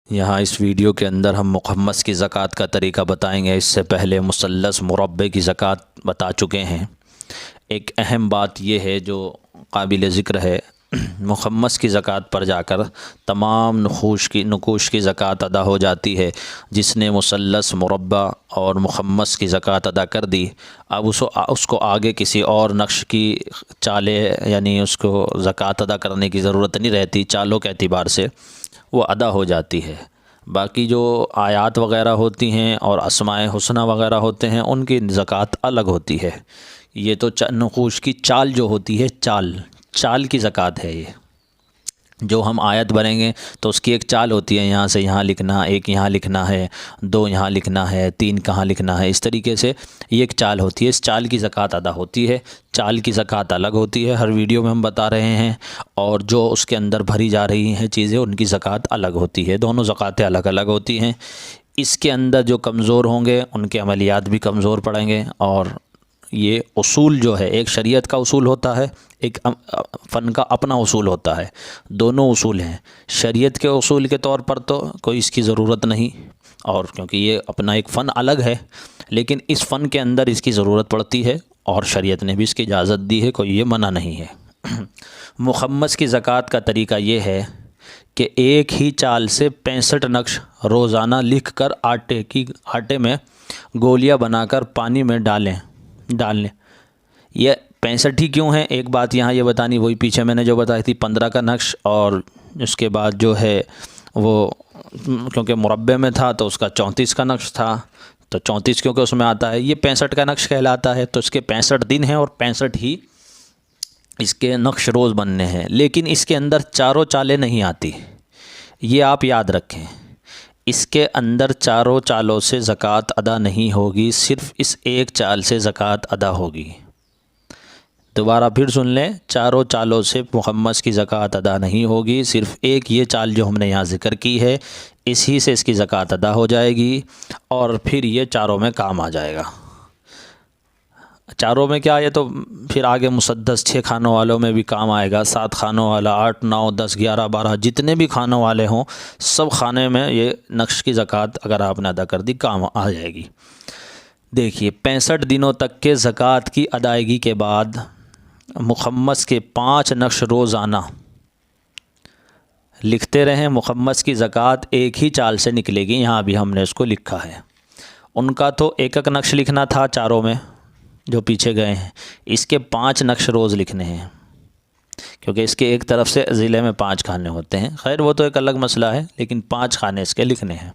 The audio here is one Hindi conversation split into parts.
यहाँ इस वीडियो के अंदर हम मुखम्मस की ज़कात का तरीका बताएंगे। इससे पहले मुसल्लस मुरब्बे की ज़कात बता चुके हैं। एक अहम बात यह है जो काबिल ज़िक्र है, मुखम्मस की ज़कात पर जाकर तमाम नुकूश की ज़कात अदा हो जाती है। जिसने मुसल्लस मुरब्बा और मुखम्मस की ज़कात अदा कर दी, अब उसको आगे किसी और नक्श की चाले यानी उसको ज़कात अदा करने की ज़रूरत नहीं रहती। चालों के एतबार से वो अदा हो जाती है। बाकी जो आयात वग़ैरह होती हैं और अस्माए हुस्ना वग़ैरह होते हैं, उनकी ज़कात अलग होती है। ये तो नुकूश की चाल जो होती है, चाल की ज़कात है। ये जो हम आयत भरेंगे तो उसकी एक चाल होती है, यहाँ से यहाँ लिखना, एक यहाँ लिखना है, दो यहाँ लिखना है, तीन कहाँ लिखना है, इस तरीके से ये एक चाल होती है। इस चाल की ज़कात अदा होती है। चाल की ज़कात अलग होती है, हर वीडियो में हम बता रहे हैं। और जो उसके अंदर भरी जा रही हैं चीज़ें, उनकी ज़कात अलग होती है। दोनों ज़कातें अलग अलग होती हैं। इसके अंदर जो कमज़ोर होंगे उनके अमलियात भी कमज़ोर पड़ेंगे। और ये उसूल जो है, एक शरीयत का उसूल होता है, एक फ़न का अपना उसूल होता है। दोनों उसूल हैं। शरीयत के उसूल के तौर पर तो कोई इसकी ज़रूरत नहीं, और क्योंकि ये अपना एक फ़न अलग है, लेकिन इस फ़न के अंदर इसकी ज़रूरत पड़ती है और शरीयत ने भी इसकी इजाज़त दी है, कोई ये मना नहीं है। मुखम्मस की ज़कात का तरीका ये है कि एक ही चाल से 65 नक्श रोज़ाना लिख कर आटे में गोलियां बनाकर पानी में डालें। ये 65 ही क्यों है, एक बात यहाँ ये बतानी, वही पीछे मैंने जो बताई थी 15 का नक्श, और उसके बाद जो है वो क्योंकि मुरब्बे में था तो उसका 34 का नक्श था, तो 34 क्योंकि उसमें आता है, ये 65 का नक्श कहलाता है। तो इसके 65 दिन हैं और 65 ही इसके नक्श रोज़ बनने हैं। लेकिन इसके अंदर चारों चालें नहीं आती, ये आप याद रखें। इसके अंदर चारों चालों से ज़कात अदा नहीं होगी, सिर्फ़ इस एक चाल से ज़कात अदा होगी। दोबारा फिर सुन लें, चारों चालों से मुखम्मस की ज़कात अदा नहीं होगी, सिर्फ़ एक ये चाल जो हमने यहाँ ज़िक्र की है, इसी से इसकी ज़कात अदा हो जाएगी और फिर ये चारों में काम आ जाएगा। चारों में क्या, ये तो फिर आगे मुसद्दस 6 खानों वालों में भी काम आएगा, 7 खानों वाला, 8, 9, 10, 11, 12 जितने भी खानों वाले हों, सब खाने में ये नक्श की ज़कात अगर आपने अदा कर दी, काम आ जाएगी। देखिए, 65 दिनों तक के ज़कात की अदायगी के बाद मुखम्मस के 5 नक्श रोज़ाना लिखते रहें। मुखम्मस की ज़कात एक ही चाल से निकलेगी, यहाँ भी हमने इसको लिखा है। उनका तो एक एक नक्श लिखना था चारों में जो पीछे गए हैं, इसके 5 नक्श रोज़ लिखने हैं, क्योंकि इसके एक तरफ से ज़िले में 5 खाने होते हैं। खैर वो तो एक अलग मसला है, लेकिन 5 खाने इसके लिखने हैं।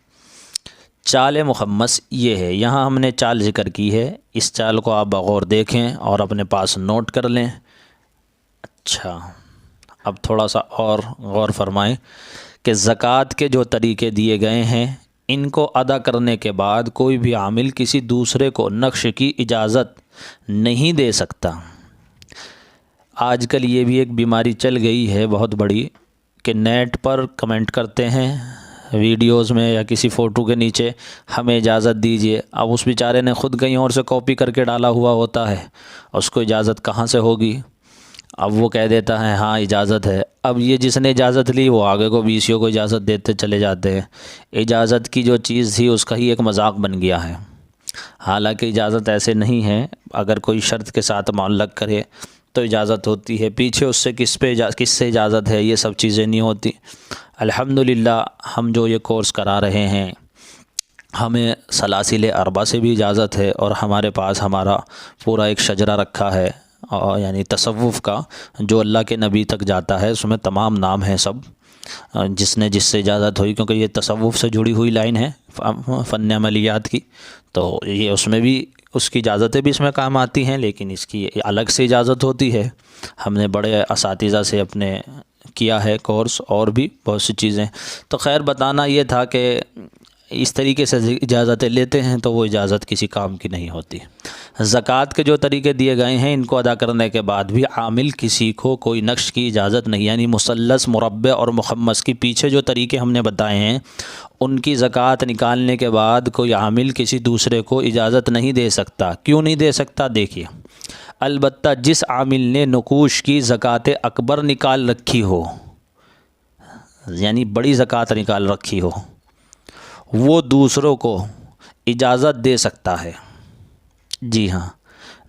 चाल मुखम्मस ये है, यहाँ हमने चाल ज़िक्र की है। इस चाल को आप बगौर देखें और अपने पास नोट कर लें। अच्छा, अब थोड़ा सा और गौर फरमाएं कि ज़कात के जो तरीक़े दिए गए हैं, इनको अदा करने के बाद कोई भी आमिल किसी दूसरे को नक्श की इजाज़त नहीं दे सकता। आजकल ये भी एक बीमारी चल गई है बहुत बड़ी कि नेट पर कमेंट करते हैं वीडियोस में या किसी फ़ोटो के नीचे, हमें इजाज़त दीजिए। अब उस बेचारे ने ख़ुद कहीं और से कॉपी करके डाला हुआ होता है, उसको इजाज़त कहाँ से होगी। अब वो कह देता है हाँ इजाज़त है। अब ये जिसने इजाज़त ली वो आगे को बीसियों को इजाज़त देते चले जाते हैं। इजाज़त की जो चीज़ थी उसका ही एक मजाक बन गया है। हालांकि इजाज़त ऐसे नहीं है, अगर कोई शर्त के साथ मुअल्लक़ करे तो इजाज़त होती है। पीछे उससे किससे इजाज़त है, ये सब चीज़ें नहीं होती। अल्हम्दुलिल्लाह हम जो ये कोर्स करा रहे हैं, हमें सलासिल अरबा से भी इजाज़त है, और हमारे पास हमारा पूरा एक शजरा रखा है, और यानी तसव्वुफ़ का जो अल्लाह के नबी तक जाता है, उसमें तमाम नाम हैं सब, जिसने जिससे इजाज़त हुई, क्योंकि ये तसव्वुफ़ से जुड़ी हुई लाइन है फ़न अमलियात की, तो ये उसमें भी उसकी इजाज़तें भी इसमें काम आती हैं, लेकिन इसकी अलग से इजाज़त होती है। हमने बड़े असातिज़ा से अपने किया है कोर्स, और भी बहुत सी चीज़ें। तो खैर बताना ये था कि इस तरीके से इजाज़तें लेते हैं तो वो इजाज़त किसी काम की नहीं होती। ज़कात के जो तरीके दिए गए हैं, इनको अदा करने के बाद भी आमिल किसी को कोई नक्श की इजाज़त नहीं, यानी मुसल्लस मुरब्बे और मुखम्मस की पीछे जो तरीके हमने बताए हैं, उनकी ज़कात निकालने के बाद कोई आमिल किसी दूसरे को इजाज़त नहीं दे सकता। क्यों नहीं दे सकता, देखिए, अलबत्ता जिस आमिल ने नुकूश की ज़कात अकबर निकाल रखी हो, यानी बड़ी ज़कात निकाल रखी हो, वो दूसरों को इजाज़त दे सकता है। जी हाँ,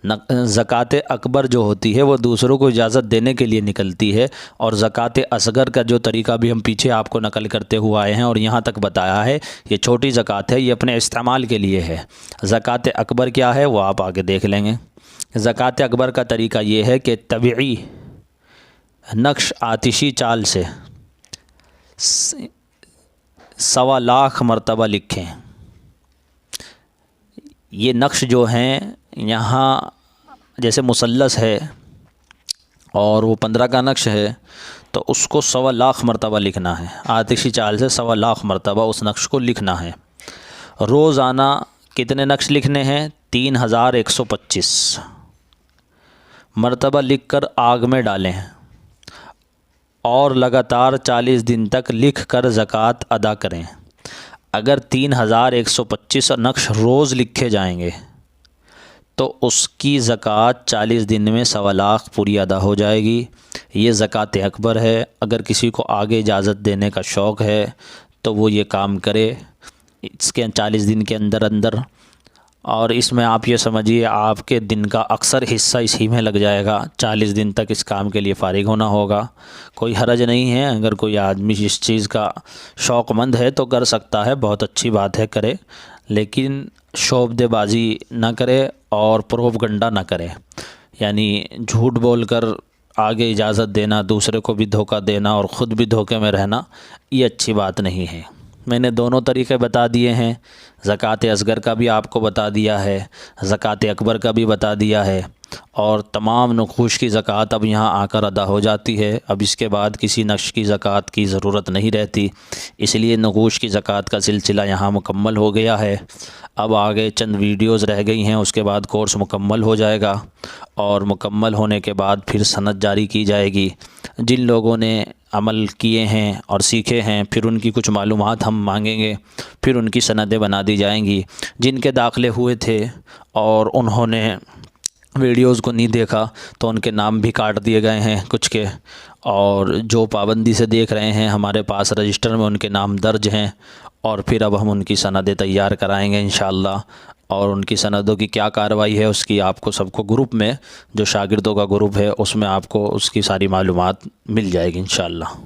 ज़कात अकबर जो होती है वो दूसरों को इजाज़त देने के लिए निकलती है, और ज़कात असगर का जो तरीका भी हम पीछे आपको नकल करते हुए आए हैं और यहाँ तक बताया है, ये छोटी ज़कात है, ये अपने इस्तेमाल के लिए है। ज़कात अकबर क्या है वो आप आगे देख लेंगे। ज़कात अकबर का तरीका ये है कि तबई नक्श आतिशी चाल से 1.25 लाख मरतबा लिखें। ये नक्श जो हैं यहाँ जैसे मुसल्लस है और वो 15 का नक्श है, तो उसको 1.25 लाख मरतबा लिखना है। आतिशी चाल से 1.25 लाख मरतबा उस नक्श को लिखना है। रोज़ाना कितने नक्श लिखने हैं? 3125 मरतबा लिखकर आग में डालें और लगातार 40 दिन तक लिख कर ज़कात अदा करें। अगर 3125 नक्श रोज़ लिखे जाएंगे तो उसकी ज़कात 40 दिन में 1.25 लाख पूरी अदा हो जाएगी। ये ज़कात अकबर है। अगर किसी को आगे इजाज़त देने का शौक़ है तो वो ये काम करे इसके 40 दिन के अंदर अंदर। और इसमें आप ये समझिए आपके दिन का अक्सर हिस्सा इसी में लग जाएगा। 40 दिन तक इस काम के लिए फ़ारिग होना होगा। कोई हरज नहीं है, अगर कोई आदमी इस चीज़ का शौक़मंद है तो कर सकता है, बहुत अच्छी बात है, करे, लेकिन शोबदेबाजी ना करे और प्रोपगंडा ना करे। यानी झूठ बोलकर आगे इजाज़त देना, दूसरे को भी धोखा देना और ख़ुद भी धोखे में रहना, ये अच्छी बात नहीं है। मैंने दोनों तरीक़े बता दिए हैं। ज़कात असगर का भी आपको बता दिया है, ज़कात अकबर का भी बता दिया है, और तमाम नक़ूश की ज़कात अब यहाँ आकर अदा हो जाती है। अब इसके बाद किसी नक्श की ज़कात की ज़रूरत नहीं रहती, इसलिए नक़ूश की ज़कात का सिलसिला यहाँ मुकम्मल हो गया है। अब आगे चंद वीडियोज़ रह गई हैं, उसके बाद कोर्स मुकम्मल हो जाएगा और मुकम्मल होने के बाद फिर सनद जारी की जाएगी। जिन लोगों ने अमल किए हैं और सीखे हैं, फिर उनकी कुछ मालूमात हम मांगेंगे, फिर उनकी सनदें बना दी जाएंगी। जिनके दाखिले हुए थे और उन्होंने वीडियोज़ को नहीं देखा तो उनके नाम भी काट दिए गए हैं कुछ के, और जो पाबंदी से देख रहे हैं हमारे पास रजिस्टर में उनके नाम दर्ज हैं। और फिर अब हम उनकी सनदें तैयार कराएंगे इंशाअल्लाह, और उनकी सनदों की क्या कार्रवाई है उसकी आपको सबको ग्रुप में, जो शागिर्दों का ग्रुप है उसमें आपको उसकी सारी मालूमात मिल जाएगी इंशाअल्लाह।